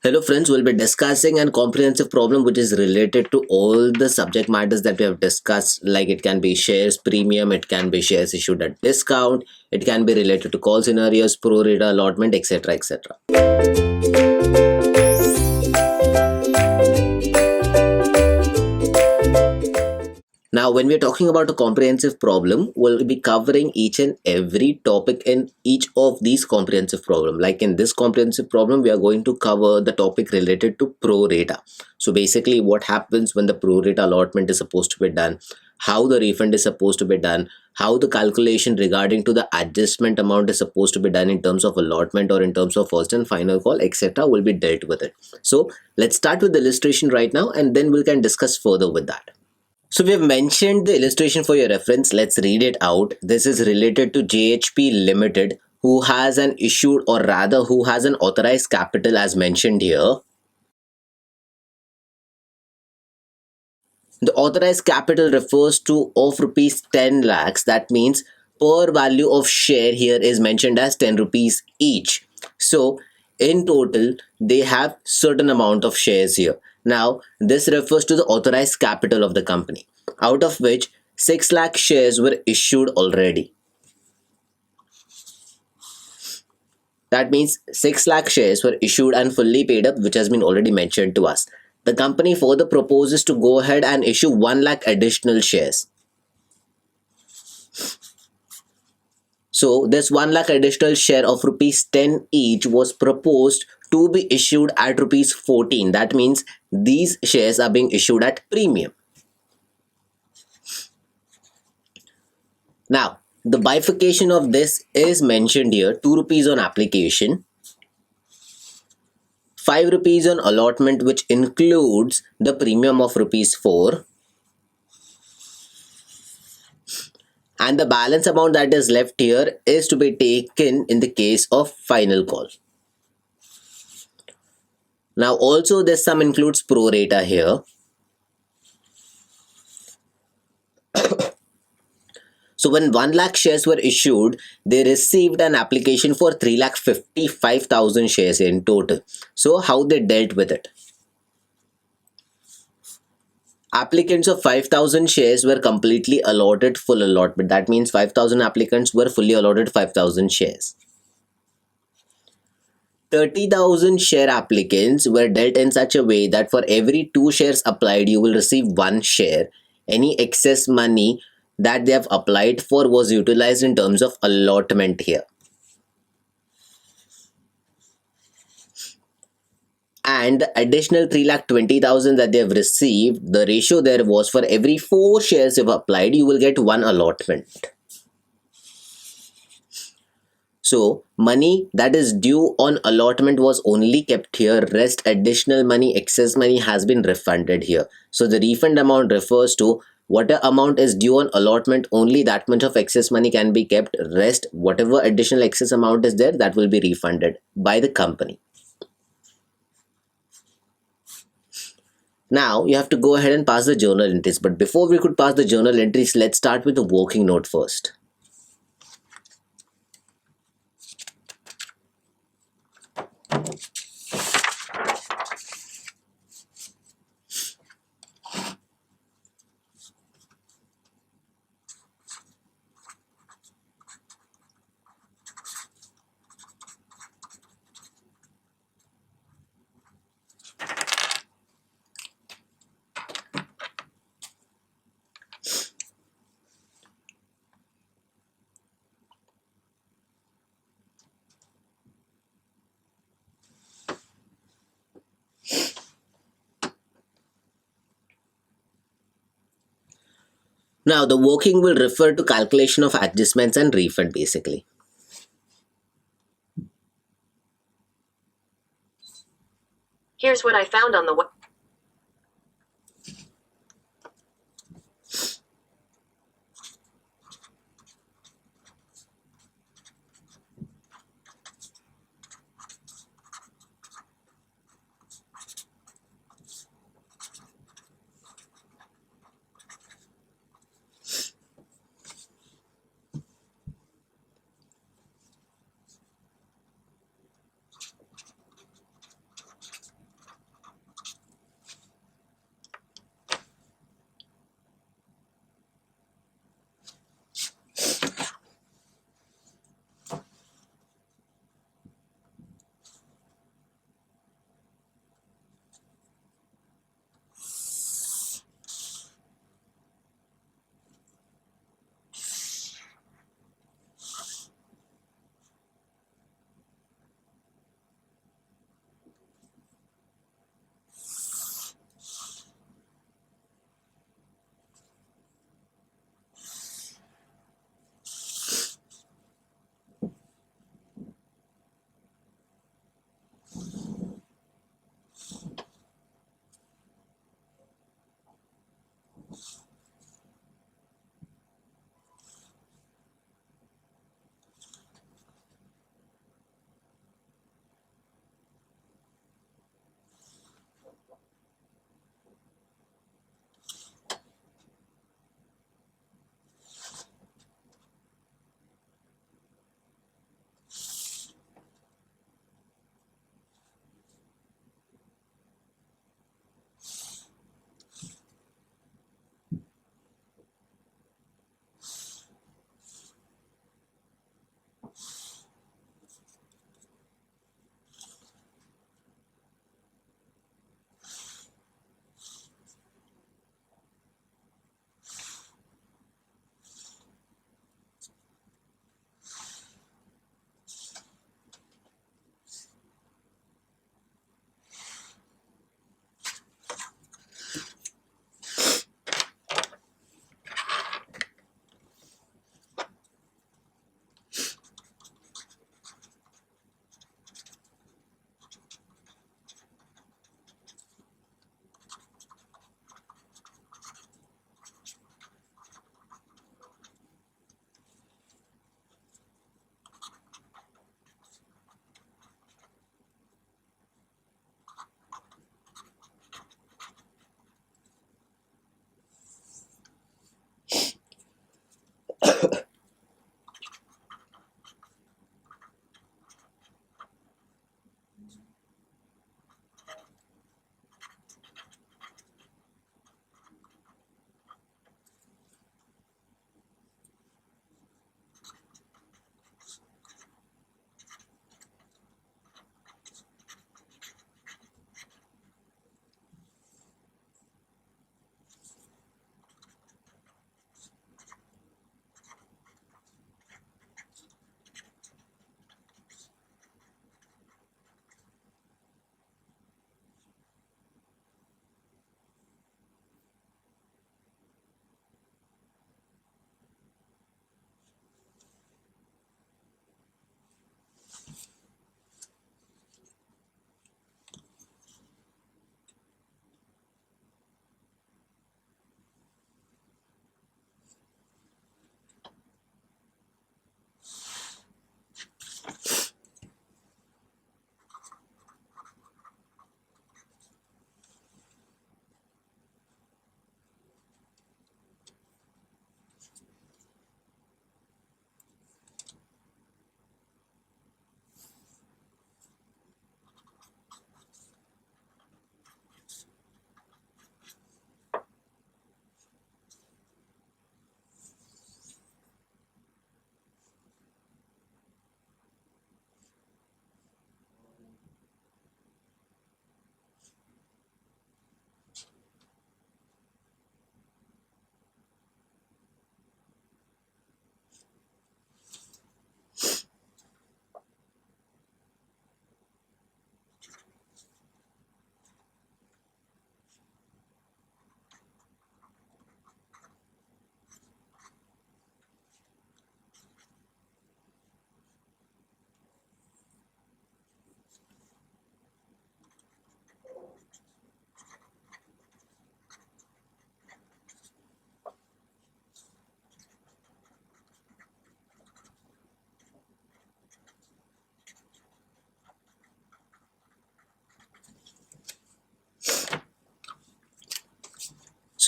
Hello friends, we'll be discussing a comprehensive problem which is related to all the subject matters that we have discussed, like it can be shares premium, it can be shares issued at discount, it can be related to call scenarios, pro rata allotment, etc. etc. Now, when we're talking about a comprehensive problem, we'll be covering each and every topic in each of these comprehensive problem. Like in this comprehensive problem, we are going to cover the topic related to pro rata. So basically what happens when the pro rata allotment is supposed to be done, how the refund is supposed to be done, how the calculation regarding to the adjustment amount is supposed to be done in terms of allotment or in terms of first and final call, etc. will be dealt with it. So let's start with the illustration right now and then we can discuss further with that. So we have mentioned the illustration for your reference. Let's read it out. This is related to JHP Limited, who has an issued, or rather who has an authorized capital as mentioned here. The authorized capital refers to of rupees 10 lakhs. That means per value of share here is mentioned as 10 rupees each. So in total, they have certain amount of shares here. Now, this refers to the authorized capital of the company, out of which 6 lakh shares were issued already. That means 6 lakh shares were issued and fully paid up, which has been already mentioned to us. The company further proposes to go ahead and issue 1 lakh additional shares. So this 1 lakh additional share of rupees 10 each was proposed to be issued at rupees 14. That means these shares are being issued at premium. Now, the bifurcation of this is mentioned here. 2 rupees on application, 5 rupees on allotment, which includes the premium of rupees 4, and the balance amount that is left here is to be taken in the case of final call. Now also this sum includes pro rata here. So when 1 lakh shares were issued, they received an application for 3,55,000 shares in total. So how they dealt with it? Applicants of 5,000 shares were completely allotted full allotment. That means 5,000 applicants were fully allotted 5,000 shares. 30,000 share applicants were dealt in such a way that for every 2 shares applied, you will receive 1 share. Any excess money that they have applied for was utilized in terms of allotment here. And the additional 3,20,000 that they have received, the ratio there was for every 4 shares you've applied, you will get 1 allotment. So money that is due on allotment was only kept here. Rest additional money, excess money has been refunded here. So the refund amount refers to whatever amount is due on allotment, only that much of excess money can be kept. Rest, whatever additional excess amount is there, that will be refunded by the company. Now you have to go ahead and pass the journal entries. But before we could pass the journal entries, let's start with the working note first. Now the working will refer to calculation of adjustments and refund basically. Here's what I found on the web.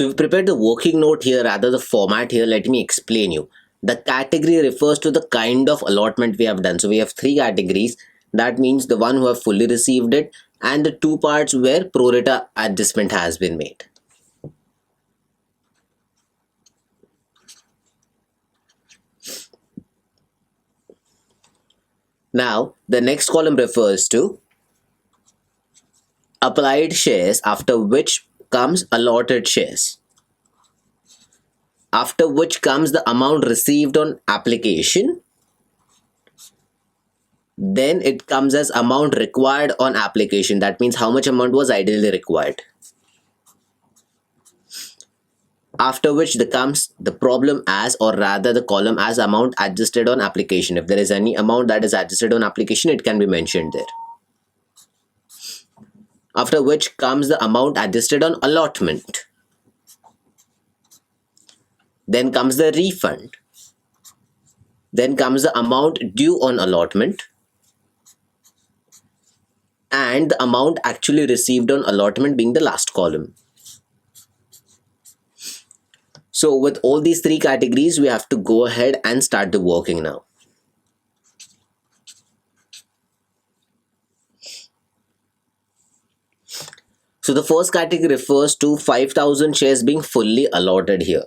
So we've prepared the working note here, rather the format here. Let me explain you. The category refers to the kind of allotment we have done. So we have three categories. That means the one who have fully received it, and the two parts where pro rata adjustment has been made. Now, the next column refers to applied shares, after which comes allotted shares, after which comes the amount received on application, then it comes as amount required on application. That means how much amount was ideally required. After which there comes the problem as, or rather the column as, amount adjusted on application. If there is any amount that is adjusted on application, it can be mentioned there. After which comes the amount adjusted on allotment. Then comes the refund. Then comes the amount due on allotment, and the amount actually received on allotment being the last column. So with all these three categories, we have to go ahead and start the working now. So the first category refers to 5,000 shares being fully allotted here.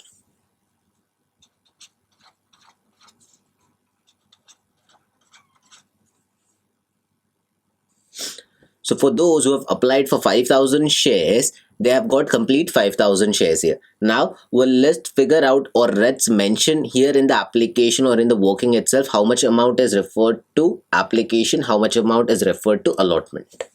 So for those who have applied for 5,000 shares, they have got complete 5,000 shares here. Now, let's figure out, or let's mention here in the application or in the working itself, how much amount is referred to application, how much amount is referred to allotment.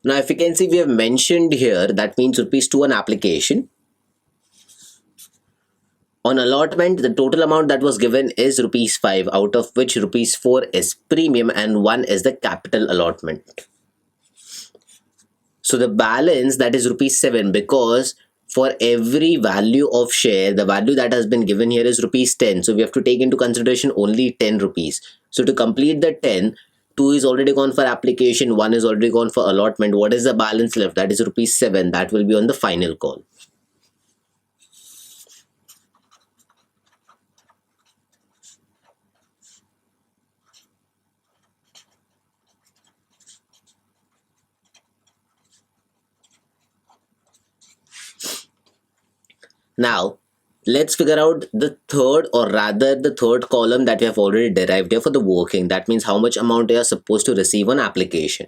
Now, if you can see, we have mentioned here, that means rupees 2 on application. On allotment, the total amount that was given is rupees 5, out of which rupees 4 is premium and 1 is the capital allotment. So the balance, that is rupees 7, because for every value of share, the value that has been given here is rupees 10. So we have to take into consideration only 10 rupees. So to complete the 10, 2 is already gone for application, 1 is already gone for allotment. What is the balance left? That is rupees 7. That will be on the final call. Now, let's figure out the third, or rather the third column that we have already derived here for the working. That means how much amount you are supposed to receive on application.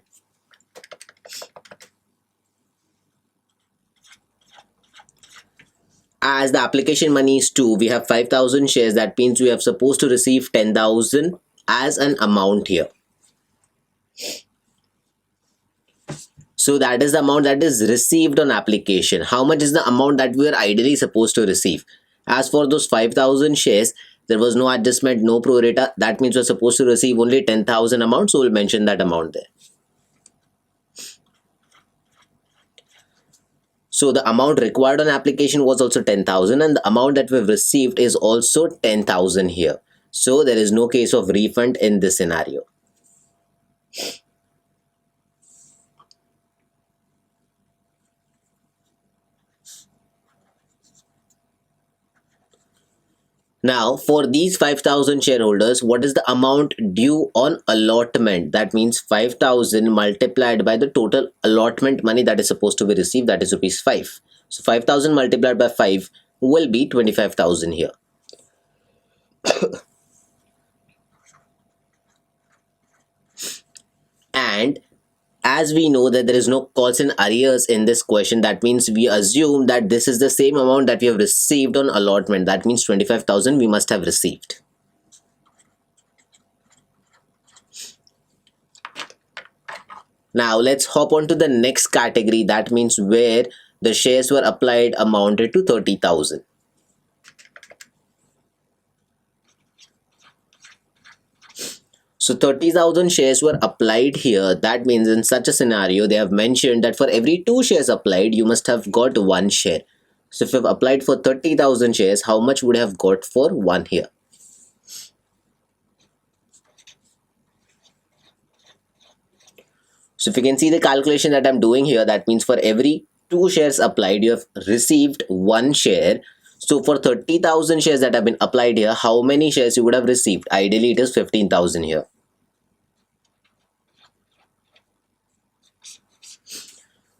As the application money is 2, we have 5,000 shares. That means we are supposed to receive 10,000 as an amount here. So that is the amount that is received on application. How much is the amount that we are ideally supposed to receive? As for those 5,000 shares, there was no adjustment, no pro rata. That means we're supposed to receive only 10,000 amount. So we'll mention that amount there. So the amount required on application was also 10,000, and the amount that we've received is also 10,000 here. So there is no case of refund in this scenario. Now, for these 5,000 shareholders, what is the amount due on allotment? That means 5,000 multiplied by the total allotment money that is supposed to be received, that is rupees 5. So 5,000 multiplied by 5 will be 25,000 here. And as we know that there is no calls in arrears in this question, that means we assume that this is the same amount that we have received on allotment. That means 25,000 we must have received. Now let's hop on to the next category, that means where the shares were applied amounted to 30,000. So 30,000 shares were applied here. That means in such a scenario, they have mentioned that for every 2 shares applied, you must have got 1 share. So if you have applied for 30,000 shares, how much would have got for 1 here? So if you can see the calculation that I'm doing here, that means for every 2 shares applied, you have received 1 share. So for 30,000 shares that have been applied here, how many shares you would have received? Ideally, it is 15,000 here.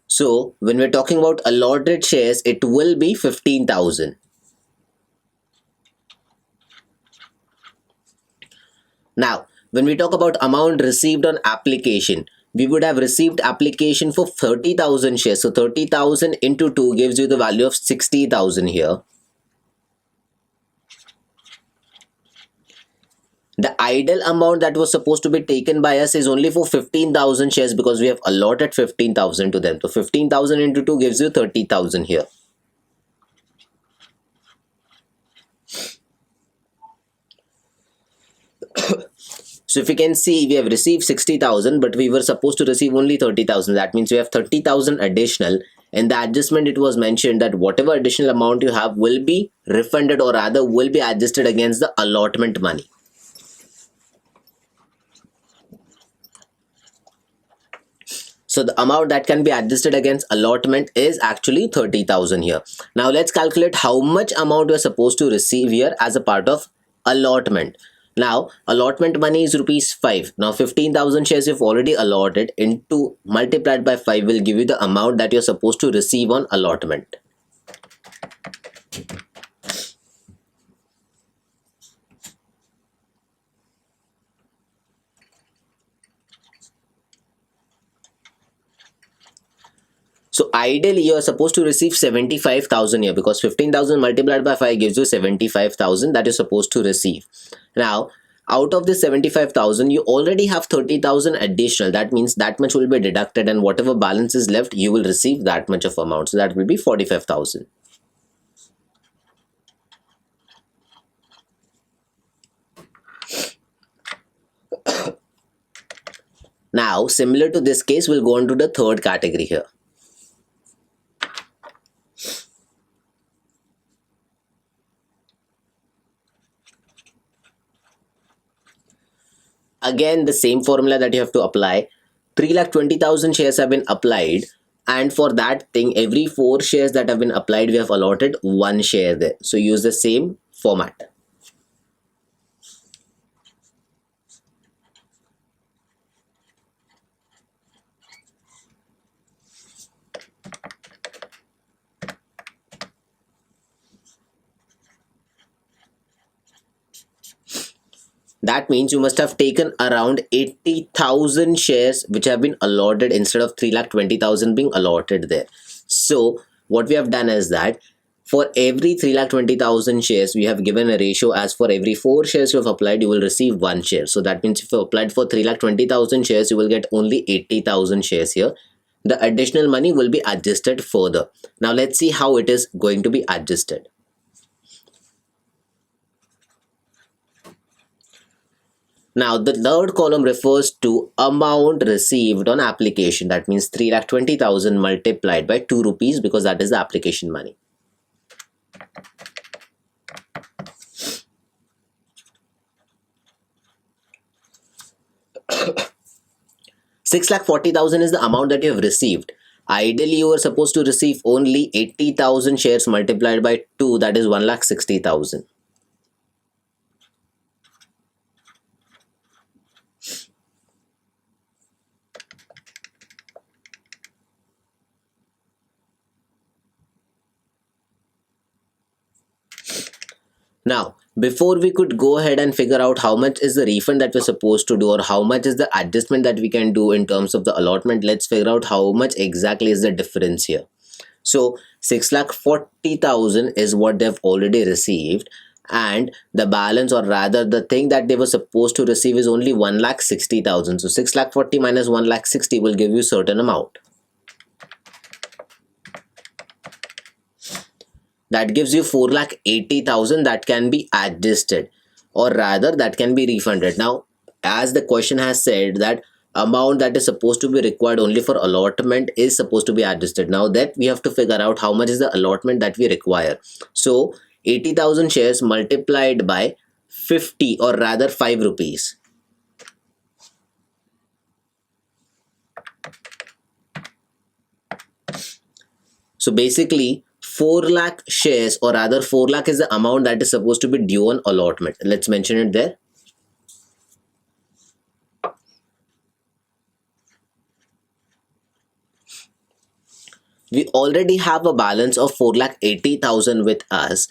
So when we're talking about allotted shares, it will be 15,000. Now, when we talk about amount received on application, we would have received application for 30,000 shares. So 30,000 into 2 gives you the value of 60,000 here. The ideal amount that was supposed to be taken by us is only for 15,000 shares because we have allotted 15,000 to them. So 15,000 into 2 gives you 30,000 here. So if you can see, we have received 60,000, but we were supposed to receive only 30,000. That means we have 30,000 additional. In the adjustment, it was mentioned that whatever additional amount you have will be refunded, or rather will be adjusted against the allotment money. So the amount that can be adjusted against allotment is actually 30,000 here. Now let's calculate how much amount we are supposed to receive here as a part of allotment. Now allotment money is rupees 5. Now 15,000 shares you've already allotted into multiplied by 5 will give you the amount that you're supposed to receive on allotment. So ideally you are supposed to receive 75,000 here because 15,000 multiplied by 5 gives you 75,000 that you're supposed to receive. Now out of the 75,000 you already have 30,000 additional. That means that much will be deducted and whatever balance is left you will receive that much of amount. So that will be 45,000. Now similar to this case, we'll go on to the third category here. Again the same formula that you have to apply. 3,20,000 shares have been applied, and for that thing every 4 shares that have been applied we have allotted 1 share there. So use the same format. That means you must have taken around 80,000 shares which have been allotted instead of 3,20,000 being allotted there. So what we have done is that for every 3,20,000 shares we have given a ratio as for every 4 shares you have applied you will receive 1 share. So that means if you applied for 3,20,000 shares you will get only 80,000 shares here. The additional money will be adjusted further. Now let's see how it is going to be adjusted. Now the third column refers to amount received on application. That means 3,20,000 multiplied by 2 rupees because that is the application money. 6,40,000 is the amount that you have received. Ideally you were supposed to receive only 80,000 shares multiplied by 2, that is 1,60,000. Now before we could go ahead and figure out how much is the refund that we're supposed to do or how much is the adjustment that we can do in terms of the allotment, let's figure out how much exactly is the difference here. So 6,40,000 is what they've already received, and the balance, or rather the thing that they were supposed to receive, is only 1,60,000. So 6,40,000 minus 1,60,000 will give you certain amount. That gives you 4,80,000 that can be adjusted, or rather that can be refunded. Now, as the question has said, that amount that is supposed to be required only for allotment is supposed to be adjusted. Now that we have to figure out how much is the allotment that we require. So 80,000 shares multiplied by 50, or rather 5 rupees. So basically 4 lakh shares, or rather 4 lakh is the amount that is supposed to be due on allotment. Let's mention it there. We already have a balance of 4,80,000 with us,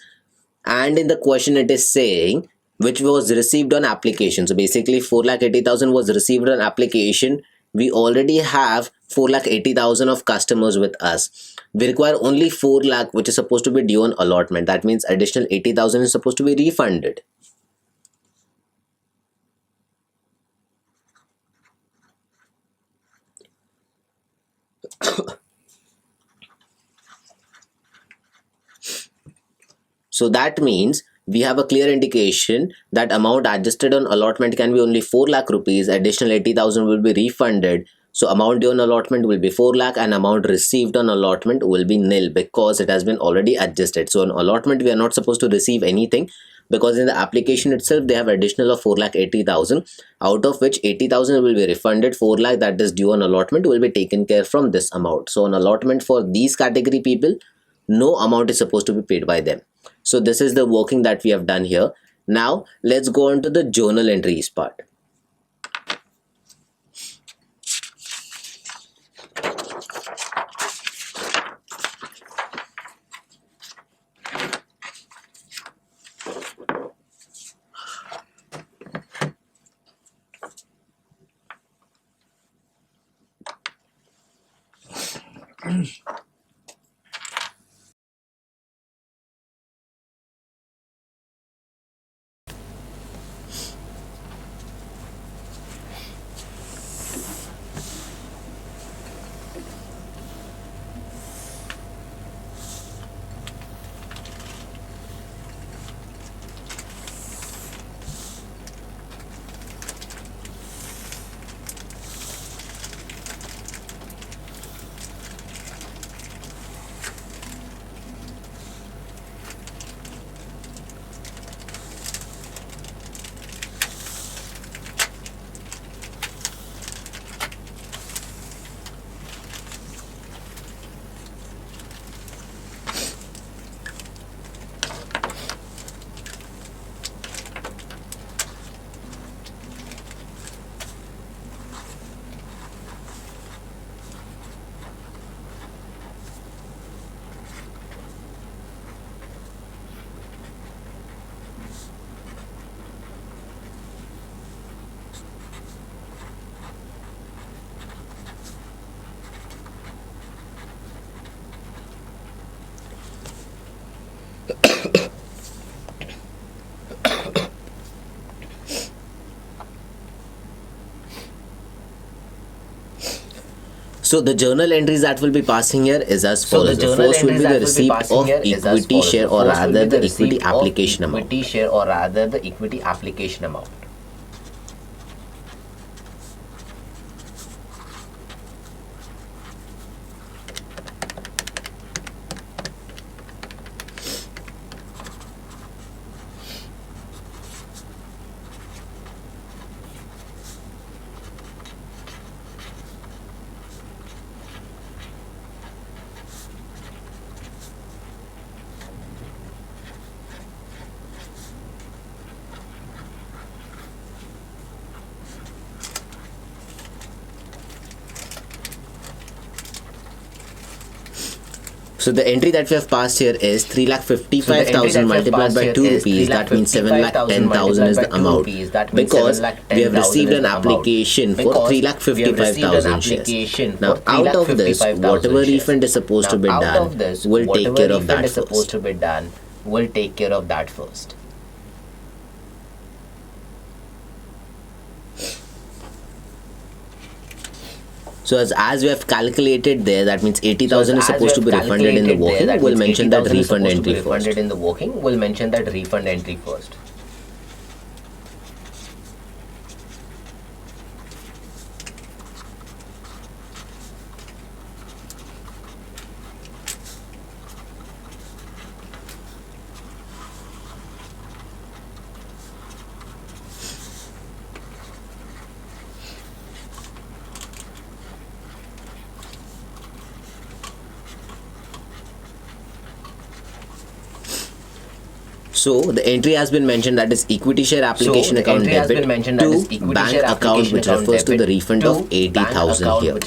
and in the question it is saying which was received on application. So basically 4,80,000 was received on application. We already have 4,80,000 of customers with us. We require only 4 lakh, which is supposed to be due on allotment. That means additional 80,000 is supposed to be refunded. So that means we have a clear indication that amount adjusted on allotment can be only 4 lakh rupees. Additional 80,000 will be refunded. So amount due on allotment will be 4 lakh, and amount received on allotment will be nil because it has been already adjusted. So on allotment we are not supposed to receive anything, because in the application itself they have additional of 4,80,000, out of which 80,000 will be refunded. 4 lakh that is due on allotment will be taken care from this amount. So on allotment for these category people, no amount is supposed to be paid by them. So this is the working that we have done here. Now let's go on to the journal entries part. So the journal entries that will be passing here is as follows. The first will be the receipt of equity share, or rather the equity application amount. Equity share, or rather the equity application amount. So the entry that we have passed here is 3,55,000 multiplied by 2 rupees. That means 7,10,000 is the amount. Because we have received an application for 3,55,000 shares. Now out of this, whatever refund is supposed to be done, we'll take care of that first. We'll take care of that first. So as we have calculated there, that means 80,000 is supposed to be refunded in the working. We'll mention that refund entry first. We'll mention that refund entry first. So the entry has been mentioned, that is equity share application account debit to bank account, which refers to the refund of 80,000 here.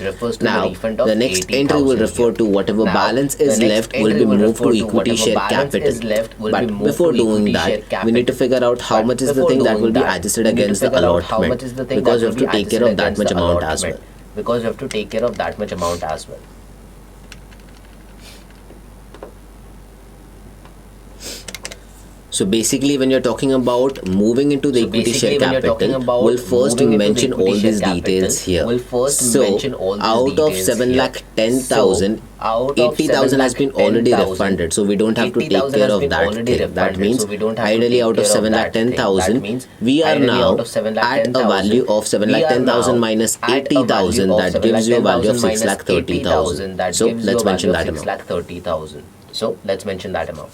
Now the next entry will refer to whatever balance is left will be moved to equity share capital. But before doing that, we need to figure out how much is the thing that will be adjusted against the allotment, because we have to take care of that much amount as well. Because you have to take care of that much amount as well. So basically, when you're talking about moving into the equity share capital, we'll first mention all these details here. So out of 7,10,000, 80,000 has been already refunded, so we don't have to take care of that thing. That means ideally out of 7,10,000, we are now at a value of 7,10,000 minus 80,000. That gives you a value of 6,30,000. So let's mention that amount. So let's mention that amount.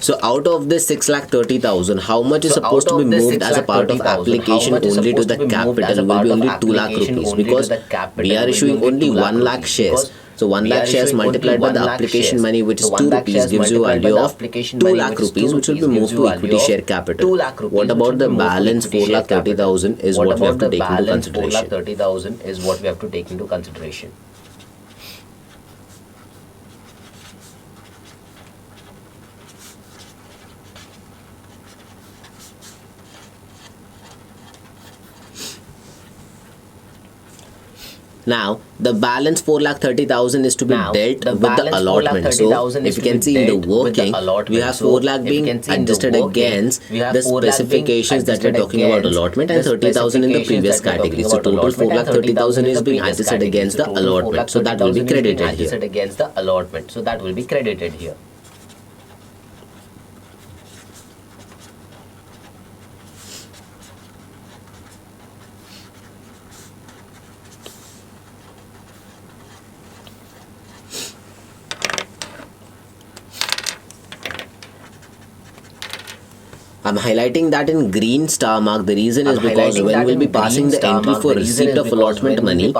So out of this 6,30,000, how much is supposed to be moved as a part of application only to the capital will be only 2 lakh rupees, because we are issuing only 1 lakh shares. So 1 lakh shares multiplied by the application money, which is 2 rupees, gives you a value of 2 lakh rupees, which will be moved to equity share capital. What about the balance 4,30,000 is what we have to take into consideration. 4,30,000 is what we have to take into consideration. Now, the balance 4,30,000 is to be dealt with the allotment. So, if you can see in the working, we have 4 lakh being adjusted against the specifications that we're talking about allotment, and 30,000 in the previous category. So, total 4,30,000 is being adjusted against the allotment. So, that will be credited here. I'm highlighting that in green star mark. The reason is because when we'll be passing the entry for receipt of allotment money,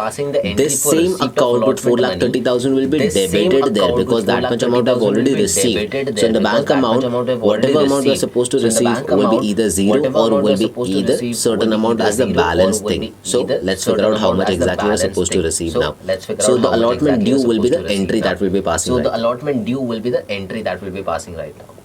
this same account with 4,30,000 will be debited there, because that much amount I've already received. So in the bank amount, whatever amount we're supposed to receive will be either zero or will be either certain amount as the balance thing. So let's figure out how much exactly we're supposed to receive now. So the allotment due will be the entry that will be passing. So the allotment due will be the entry that will be passing right now.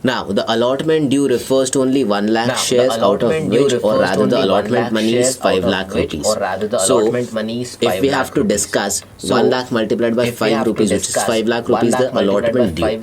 Now, the allotment due refers to only 1 lakh shares, out of which, or rather the allotment money is 5 lakh rupees. So, if we have to discuss 1 lakh multiplied by 5 rupees, which is 5 lakh rupees, the allotment due.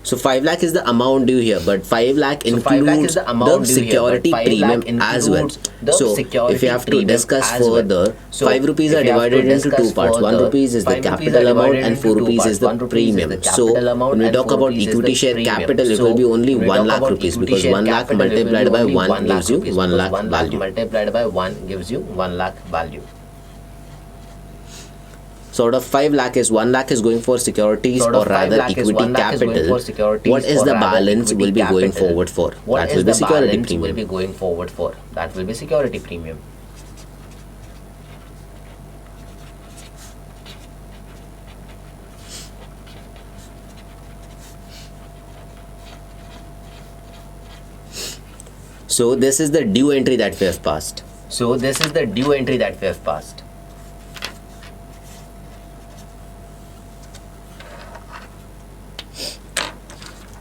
So 5 lakh is the amount due here, but 5 lakh So 5 lakh includes is the amount the due here, but security 5 premium lakh as well. includes the So if security you have to premium discuss as well. further, So 5 rupees if are you have to divided into two discuss parts. 1 further, rupees is the 5 rupees are capital amount divided and into 4 two rupees is parts. the 1 rupees is the premium. So capital amount when we and talk 4 about rupees is the equity share premium. capital, it So will be only when we 1 talk lakh about rupees equity because share 1 lakh capital, it will be multiplied by only 1 1 lakh gives you rupees 1 because lakh 1 lakh value. multiplied by 1 gives you 1 lakh value. So out of 5 lakh is 1 lakh is going for securities So out or of 5 rather lakh is equity 1 lakh is going capital. for securities What is or the rather balance equity will be going capital. forward for? What That is will be the security balance will premium. be going forward for? That will be security premium. So this is the due entry that we have passed. So this is the due entry that we have passed.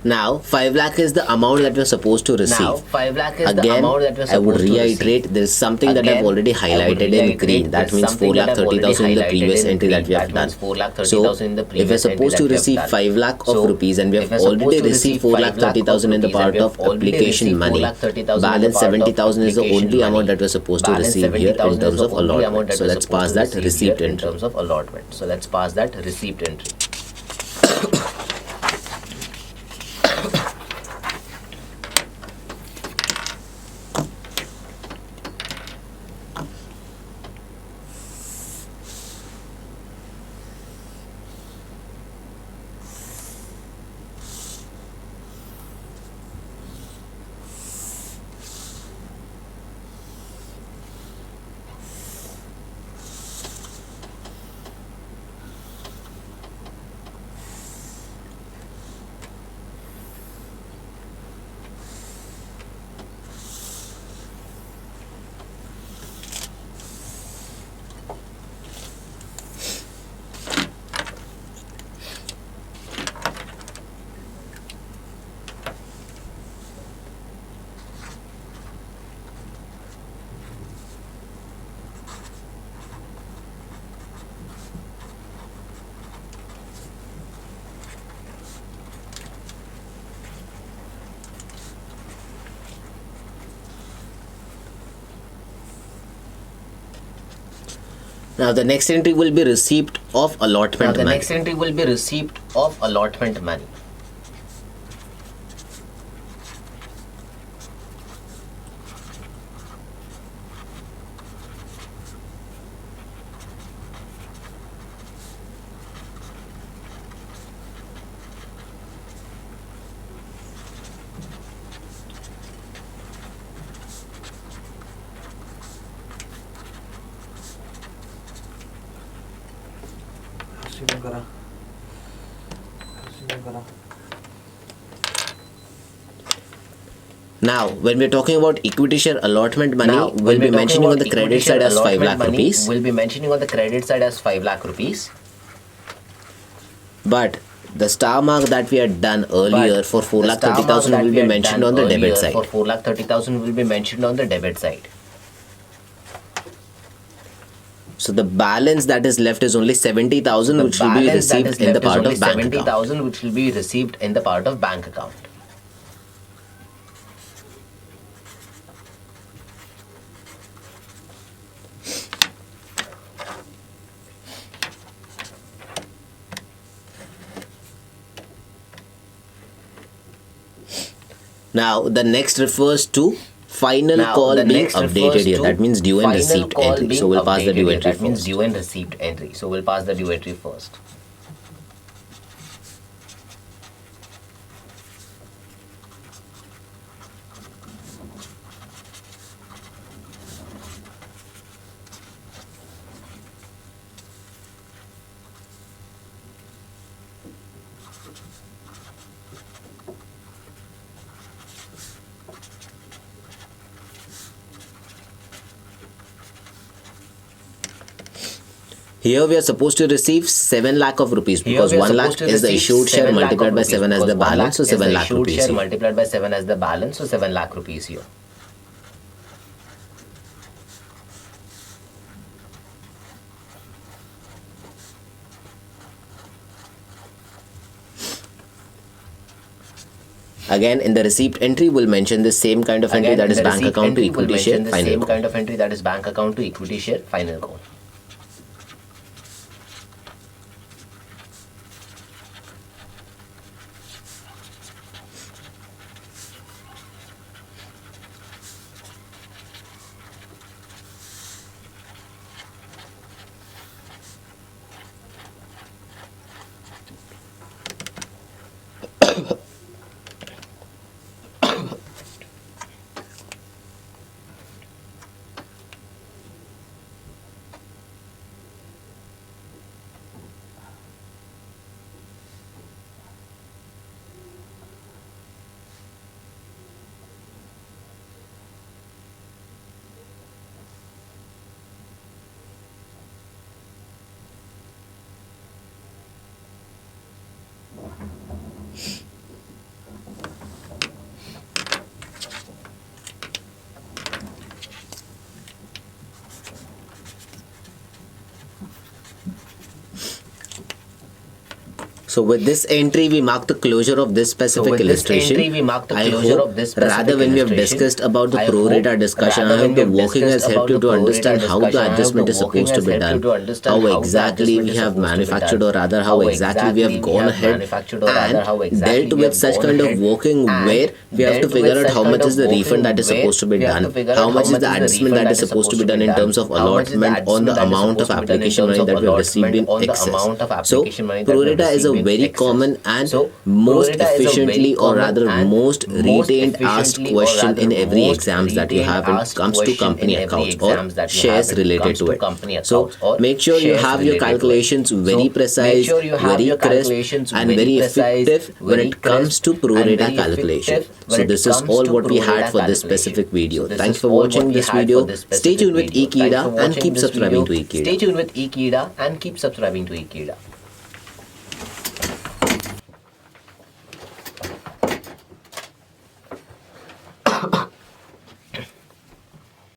Now 5 lakh is the amount that we're supposed to receive. Now 5 lakh is the Again, amount that we're I would supposed to reiterate receive. there is something that I've Again, already I would highlighted in reiterate green. That there's means something 4 that lakh I've already 30,000 in the highlighted previous in entry that green. we have That done. means 4 lakh So 30,000 in the if we're previous entry supposed that to we have receive done. 5 lakh of So rupees and we if have we're supposed already to received receive 4 5 lakh lakh of 30,000 in the rupees and part we have of already application received 4 money, lakh 30,000 in the balance part of 70,000 is the application only amount money. that we're supposed to Balance receive here in 70,000 is terms the of only amount allotment. that So we're let's supposed pass to that receive here receipt in entry. terms of allotment. So let's pass that receipt entry. Now the next entry will be receipt of Now allotment the money. next entry will be receipt of allotment money. Now, when we're talking about equity share allotment money, Now, we'll when be we're talking mentioning on about the credit equity share side as 5 allotment lakh money, rupees. we'll be mentioning on the credit side as 5 lakh rupees. But the star mark that we had done earlier But for 4 the lakh star mark 30,000 that will we be had mentioned done on the debit earlier side. for 4 lakh 30,000 will be mentioned on the debit side. So the balance that is left is only 70,000 The which will be balance that is received in the left is part only of bank account. 70,000 which will be received in the part of bank account. Now the next refers to final Now, call the being next refers updated here. to That means due and final receipt call entry. So being we'll pass the updated due here. entry That means first. due and receipt entry. So we'll pass the due entry first. Here we are supposed to receive 7 lakh of rupees Here because we are 1 lakh supposed to is the receive issued share 7 lakh of multiplied by rupees 7 as because the 1 balance. So lakh is 7 the lakh issued rupees share here. multiplied by 7 as the balance. So 7 lakh rupees here. Again, in the receipt entry, we'll mention the same kind of entry, that is bank account to equity share, final same call. kind of entry, that is bank account to equity share, final call. So with this entry, we mark the closure of this specific illustration. I hope rather when we have discussed about the pro rata discussion, I hope the working has helped you to understand how the adjustment is supposed to be done, how exactly we have manufactured, or rather how exactly we have gone ahead and dealt with such kind of working where we have to figure out how much is the refund that is supposed to be done, how much is the adjustment that is supposed to be done in terms of allotment on the amount of application money that we have received in excess. So pro rata is a very common and most efficiently, or rather most retained asked question in every exams that you have when it comes to company accounts or shares related to it. So make sure you have your calculations very precise, very crisp and very effective when it comes to pro rata calculation. So this is all what we had for this specific video. Thanks for watching this video. Stay tuned with Equida and keep subscribing to Equida.